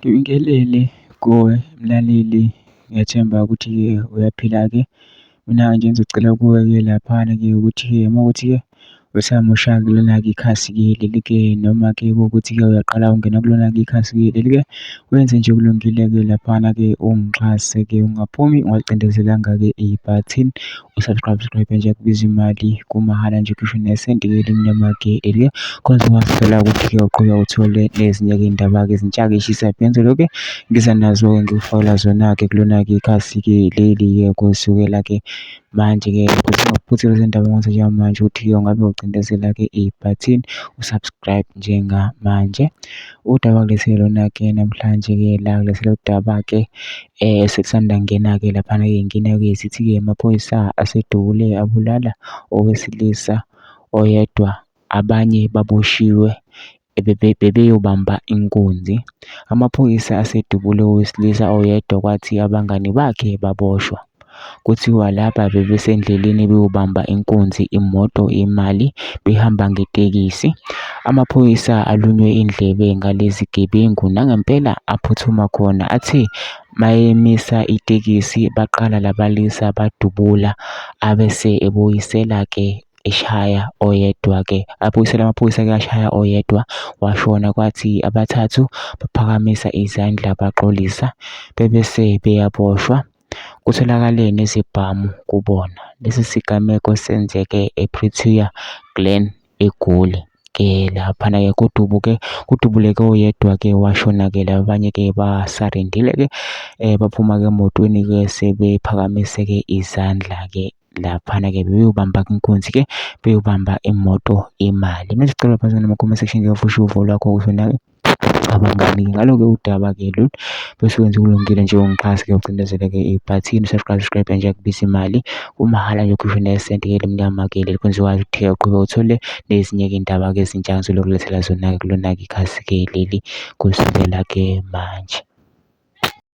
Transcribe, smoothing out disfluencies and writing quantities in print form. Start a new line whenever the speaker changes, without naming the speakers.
Ngibingelele kuwe mlaleli, ngiyathemba ukuthi-ke uyaphila-ke. Mina-ke nje engizocela kuwe-ke laphana-ke ukuthi-ke uma kuwukuthi-ke usamosha kulona-ke ikhasi-ke leli-ke, noma-ke kuwukuthi-ke uyaqala ukungena kulona-ke ikhasi-ke leli-ke, wenze nje okulungile-ke laphana-ke ungixhase-ke ungaphumi ungacindezelanga-ke ibhathini u-subscribe nje kubiza imali kumahhala nje kusho nesenti-ke elimnyama-ke leli-ke khona uzokwazi ukuthi-ke uqhubeka uthole nezinye-ke iy'ndaba-ke ezintsha-ke ey'shisayo. Bhiyozello-ke ngiza nazo-ke ngikufakela zona-ke kulona-ke ikhasi-ke leli-ke kusukela-ke manje-ke kuzophuthela izindaba ngokuthi njengamanje ukuthi-ke ungabe ucindezela-ke ibhathini u-subscribe njengamanje. Udaba kulethele lona-ke namhlanje-ke la kulethele udaba-ke sekusanda kungena-ke laphana-ke inkinga-ke sithi-ke amaphoyisa asedubule abulala owesilisa oyedwa, abanye baboshiwe bebeyobamba inkunzi. Amaphoyisa asedubule owesilisa oyedwa kwathi abangani bakhe baboshwa. Kuthiwa lapha bebesendleleni beyobamba inkunzi, imoto yemali behamba ngetekisi. Amaphoyisa alunywe indlebe ngalezi gebengu nangempela aphuthuma khona, athe mayemisa itekisi baqala labalisa badubula abese ebuyisela-ke eshaya oyedwa-ke amaphoyisa-ke ashaya oyedwa washona, kwathi abathathu baphakamisa izandla baxolisa bebese beyaboshwa. Kutholakale nezibhamu kubona. Lesi sigameko senzeke ePretoria Glen eGoli-ke laphana-ke kudubuleke oyedwa-ke washona-ke laba abanye-ke basarendile-ke baphuma-ke emotweni-ke sebephakamise-ke izandla-ke laphana-ke bebeyobamba-ke inkunzi-ke beyobamba imoto imali. Mina sicela phansi nama-comment section ufushe uvo lwakho ukuthi cabangani ngalo-ke udaba-ke lolu bese wenza okulungile nje ungixhase-ke ucindezeleke ibhathini subscribe nje kubiza imali kumahhala nje kusho nesenti-ke elimnyama-ke leli kwenza ukwazi ukuthi uqhubeke uthole nezinye-ke iy'ndaba-ke ezintsha ngizokulethela zona-ke kulona-ke ikhasi-ke leli kusukela-ke manje.